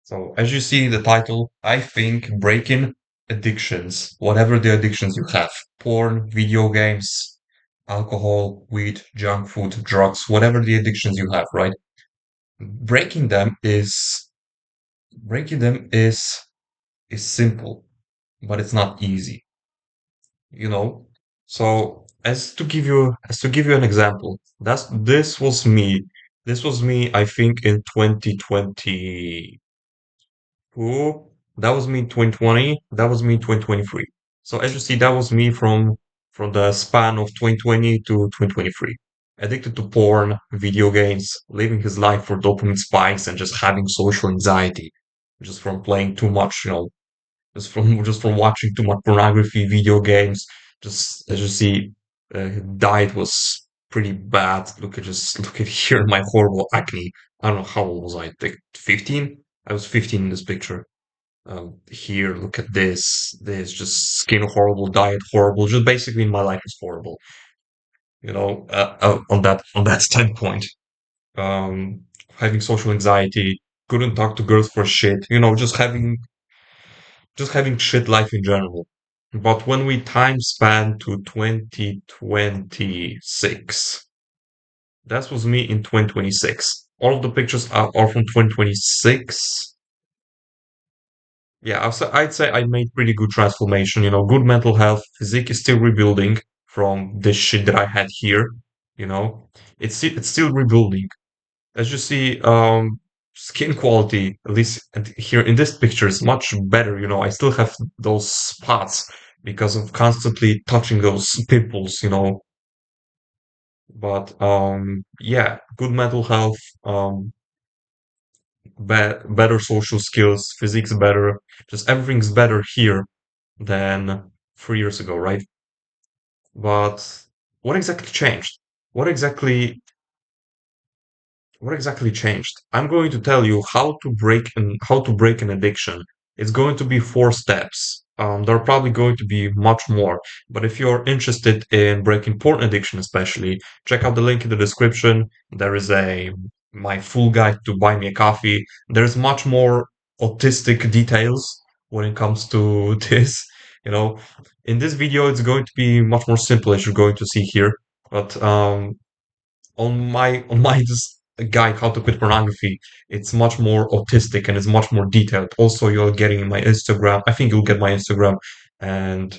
So, as you see in the title, I think breaking addictions, whatever the addictions you have, porn, video games, alcohol, weed, junk food, drugs, whatever the addictions you have, right? Breaking them breaking them is simple, but it's not easy, you know? So, as to give you an example, this was me, I think in 2020. Ooh, that was me in 2020. That was me in 2023. So as you see, that was me from the span of 2020 to 2023. Addicted to porn, video games, living his life for dopamine spikes, and just having social anxiety, just from playing too much, just from watching too much pornography, video games. Just as you see, diet was pretty bad. Look at here, my horrible acne. I don't know how old was I? Like 15? I was 15 in this picture. Here, look at this. This just skin horrible, diet horrible. Just basically my life is horrible. On that standpoint, um, having social anxiety, couldn't talk to girls for shit. Just having shit life in general. But when we time span to 2026, that was me in 2026. All of the pictures are from 2026. Yeah, I'd say I made pretty good transformation. Good mental health. Physique is still rebuilding from this shit that I had here. You know, it's still rebuilding. As you see, skin quality, at least here in this picture, is much better. I still have those spots because of constantly touching those pimples. But yeah, good mental health. Better social skills, physics better, just everything's better here than 3 years ago, right? But what exactly changed? What exactly what exactly changed? I'm going to tell you how to break an addiction. It's going to be 4 steps. There are probably going to be much more, but if you're interested in breaking porn addiction, especially, check out the link in the description. There is a my full guide to buy me a coffee. There's much more autistic details when it comes to this. You know, in this video, it's going to be much more simple as you're going to see here. But on my just guide how to quit pornography, it's much more autistic and it's much more detailed. Also, you're getting my Instagram. I think you'll get my Instagram and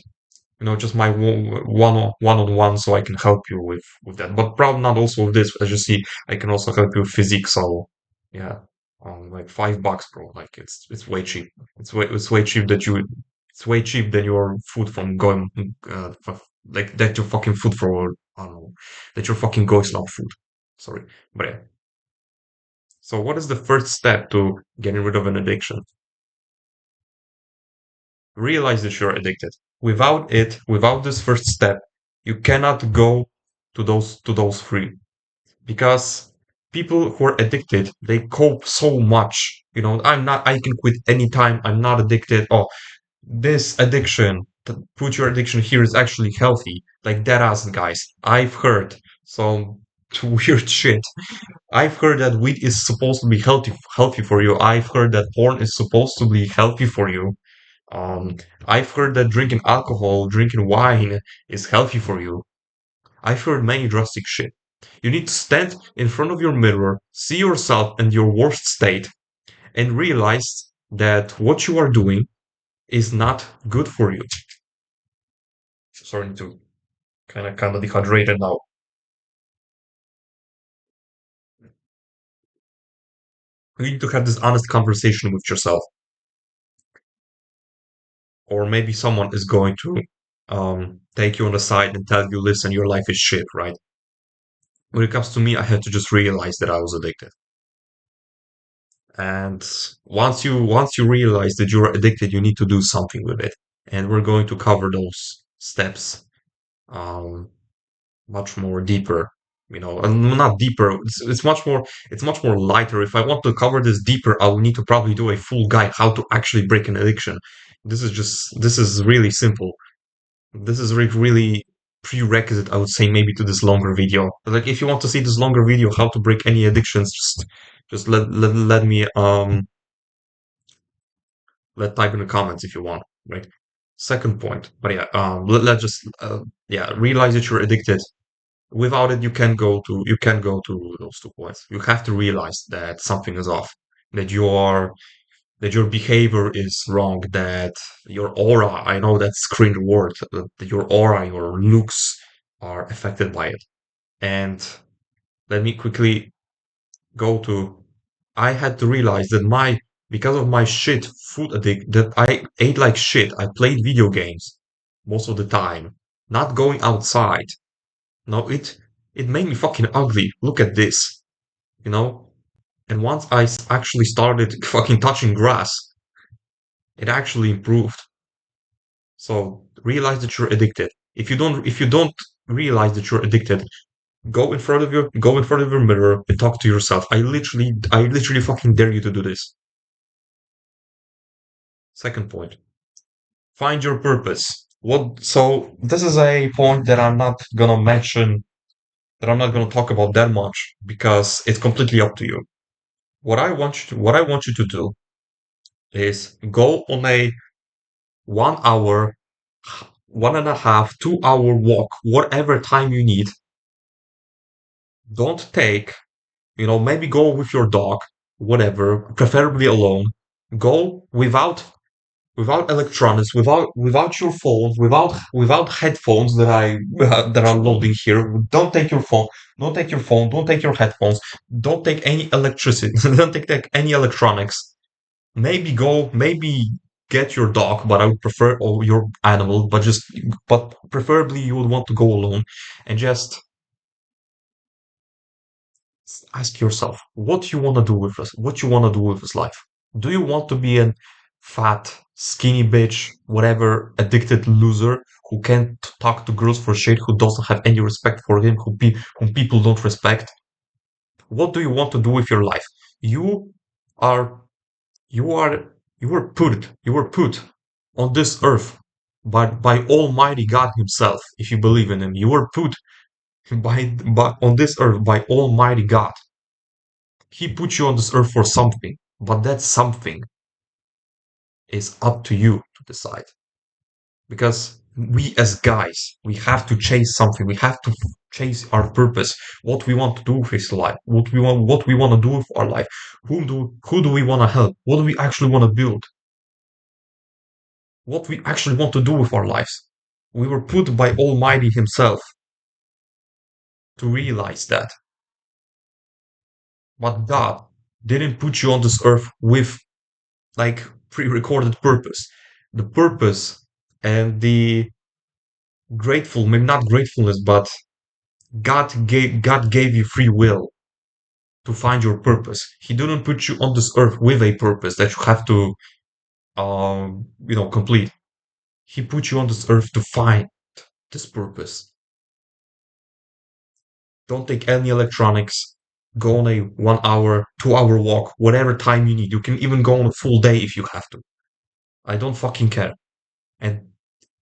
just my one-on-one, so I can help you with that. But probably not also with this. As you see, I can also help you with physique. So yeah, like $5, bro. Like it's way cheap. It's way cheap that you. It's way cheap than your food from going like that your fucking food for I don't know that your fucking goes not food. Sorry, but yeah. So what is the first step to getting rid of an addiction? Realize that you're addicted. Without this first step, you cannot go to those three, because people who are addicted, they cope so much. I can quit anytime. I'm not addicted. Oh, this addiction, to put your addiction here, is actually healthy. Like that ass, guys. I've heard some weird shit. I've heard that weed is supposed to be healthy for you. I've heard that porn is supposed to be healthy for you. Um, I've heard that drinking wine is healthy for you. I've heard many drastic shit. You need to stand in front of your mirror, see yourself and your worst state, and realize that what you are doing is not good for you. Starting to kind of dehydrated now. You need to have this honest conversation with yourself, or maybe someone is going to take you on the side and tell you, "Listen, your life is shit." Right? When it comes to me, I had to just realize that I was addicted. And once you realize that you're addicted, you need to do something with it. And we're going to cover those steps um, much more deeper. Not deeper. It's much more lighter. If I want to cover this deeper, I will need to probably do a full guide how to actually break an addiction. This is really simple. This is really prerequisite, I would say, maybe to this longer video. Like, if you want to see this longer video, how to break any addictions, just let me Let type in the comments if you want, right? Second point, but yeah, let's just yeah, realize that you're addicted. Without it, you can go to those 2 points. You have to realize that something is off, that that your behavior is wrong, that your aura, I know that's cringe word, that your aura, your looks are affected by it. And let me quickly go to I had to realize that because of my shit food addict that I ate like shit. I played video games most of the time, not going outside. No, it made me fucking ugly. Look at this, you know? And once actually started fucking touching grass, it actually improved. So realize that you're addicted. If you don't realize that you're addicted, go in front of your mirror and talk to yourself. I literally fucking dare you to do this. Second point, find your purpose. So this is a point that I'm not gonna mention, that I'm not gonna talk about that much because it's completely up to you. What I want you to do is go on a 1 hour, 1.5, 2 hour walk, whatever time you need. Don't take, maybe go with your dog, whatever, preferably alone. Go without electronics, without your phone, without headphones that I that are loading here. Don't take your phone. Don't take your phone. Don't take your headphones. Don't take any electricity. Don't take any electronics. Maybe get your dog, but I would prefer or your animal, but preferably you would want to go alone and just ask yourself what you want to do with this, what you want to do with this life. Do you want to be a fat, skinny bitch, whatever, addicted loser who can't talk to girls for shit, who doesn't have any respect for him, whom people don't respect? What do you want to do with your life? You are, you are, you were put on this earth by Almighty God Himself. If you believe in Him, you were put by on this earth by Almighty God. He put you on this earth for something, but that something is up to you to decide. Because we as guys, we have to chase something. We have to chase our purpose, what we want to do with this life, what we want to do with our life. Who do we want to help? What do we actually want to build? What we actually want to do with our lives. We were put by Almighty Himself to realize that. But God didn't put you on this earth with like pre-recorded purpose. The purpose and the maybe not gratefulness, but God gave you free will to find your purpose. He didn't put you on this earth with a purpose that you have to complete. He put you on this earth to find this purpose. Don't take any electronics. Go on a 1 hour, 2 hour walk, whatever time you need. You can even go on a full day if you have to. I don't fucking care. And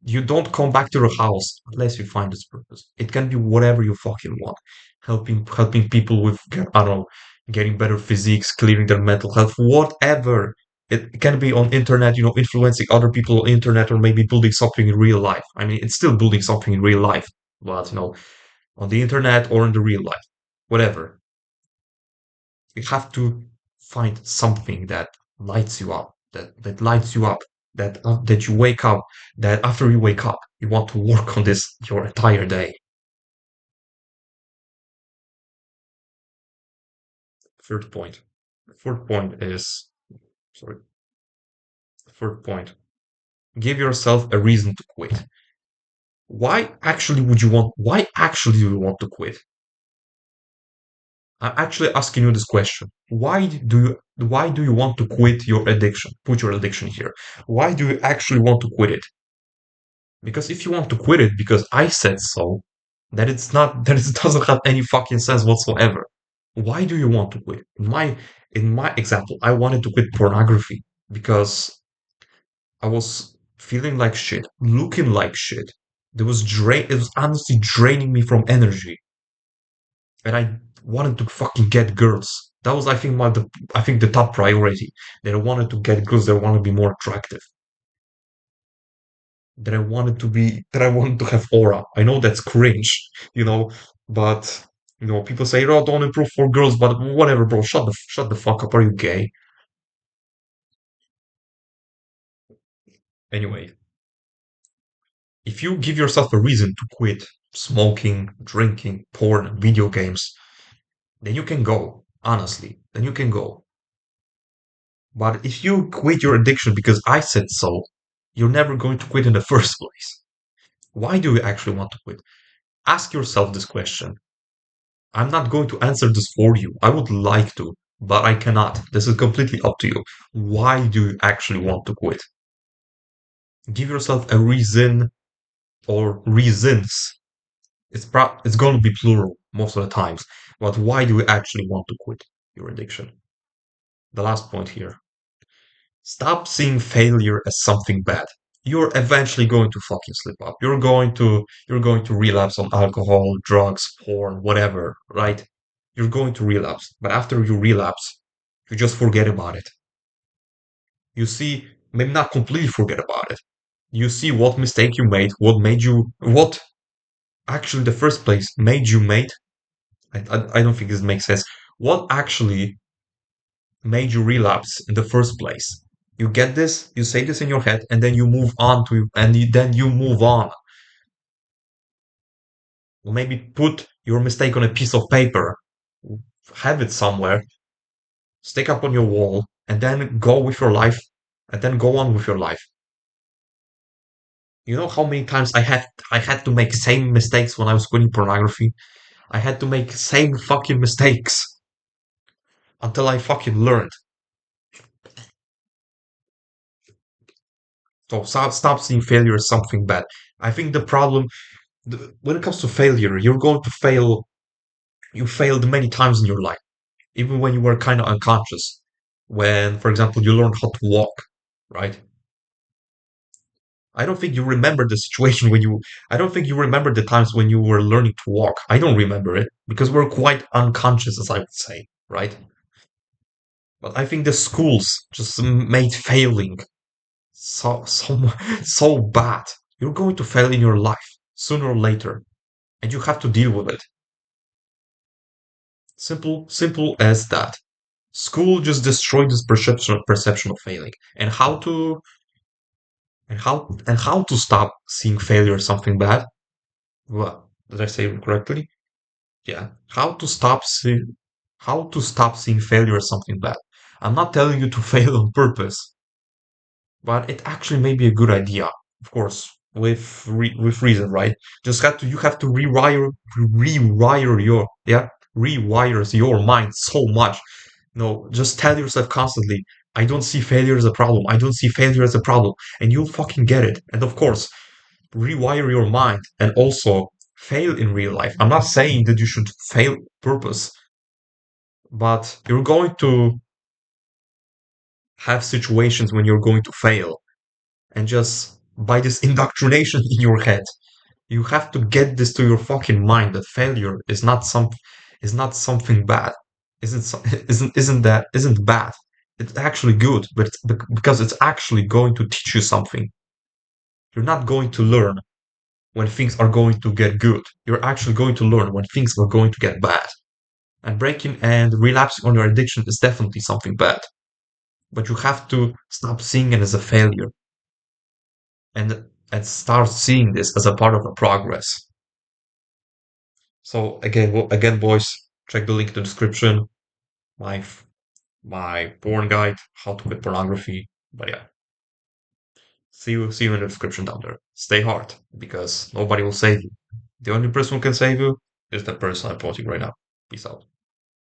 you don't come back to the house unless you find its purpose. It can be whatever you fucking want. Helping people with, I don't know, getting better physiques, clearing their mental health, whatever. It can be on internet, influencing other people on internet, or maybe building something in real life. I mean, it's still building something in real life, but on the internet or in the real life, whatever. You have to find something that lights you up, that lights you up, that you wake up, that after you wake up, you want to work on this your entire day. Third point. Fourth point is, sorry, third point. Give yourself a reason to quit. Why actually do you want to quit? I'm actually asking you this question. Why do you want to quit your addiction? Put your addiction here. Why do you actually want to quit it? Because if you want to quit it because I said so, that it's not that it doesn't have any fucking sense whatsoever. Why do you want to quit? In my example, I wanted to quit pornography because I was feeling like shit, looking like shit. It was honestly draining me from energy. And I wanted to fucking get girls. That was, I think, I think the top priority. That I wanted to get girls that want to be more attractive. That I wanted to have aura. I know that's cringe, you know, but people say, "Oh, don't improve for girls," but whatever, bro. Shut the fuck up. Are you gay? Anyway, if you give yourself a reason to quit smoking, drinking, porn, video games, then you can go. Honestly, then you can go. But if you quit your addiction because I said so, you're never going to quit in the first place. Why do you actually want to quit? Ask yourself this question. I'm not going to answer this for you. I would like to, but I cannot. This is completely up to you. Why do you actually want to quit? Give yourself a reason or reasons. It's going to be plural most of the times. But why do you actually want to quit your addiction? The last point here. Stop seeing failure as something bad. You're eventually going to fucking slip up. You're going to relapse on alcohol, drugs, porn, whatever, right? You're going to relapse. But after you relapse, you just forget about it. You see, maybe not completely forget about it. You see what mistake you made, what actually the first place made you made. I don't think this makes sense. What actually made you relapse in the first place? You get this, you say this in your head, and then you move on then you move on. Or maybe put your mistake on a piece of paper, have it somewhere, stick up on your wall, and then go with your life, and then go on with your life. You know how many times I had to make same mistakes when I was quitting pornography? I had to make same fucking mistakes until I fucking learned. So stop seeing failure as something bad. I think the problem when it comes to failure, you're going to fail. You failed many times in your life, even when you were kind of unconscious. When, for example, you learned how to walk, right? I don't think you remember the situation when you. I don't think you remember the times when you were learning to walk. I don't remember it because we're quite unconscious, as I would say, right? But I think the schools just made failing so bad. You're going to fail in your life sooner or later, and you have to deal with it. Simple as that. School just destroyed this perception of failing, and how to stop seeing failure as something bad. What did I say it correctly? Yeah. How to stop seeing failure as something bad. I'm not telling you to fail on purpose, but it actually may be a good idea. Of course, with reason, right? You have to rewires your mind so much. No, just tell yourself constantly, I don't see failure as a problem. I don't see failure as a problem, and you'll fucking get it. And of course, rewire your mind and also fail in real life. I'm not saying that you should fail purpose, but you're going to have situations when you're going to fail, and just by this indoctrination in your head, you have to get this to your fucking mind that failure is not something bad. Isn't so- isn't bad. It's actually good, but because it's actually going to teach you something. You're not going to learn when things are going to get good. You're actually going to learn when things are going to get bad. And breaking and relapsing on your addiction is definitely something bad. But you have to stop seeing it as a failure and start seeing this as a part of a progress. So again, boys, check the link in the description. My my porn guide, how to quit pornography. But yeah, see you in the description down there. Stay hard because nobody will save you. The only person who can save you is the person I'm posting right now. Peace out.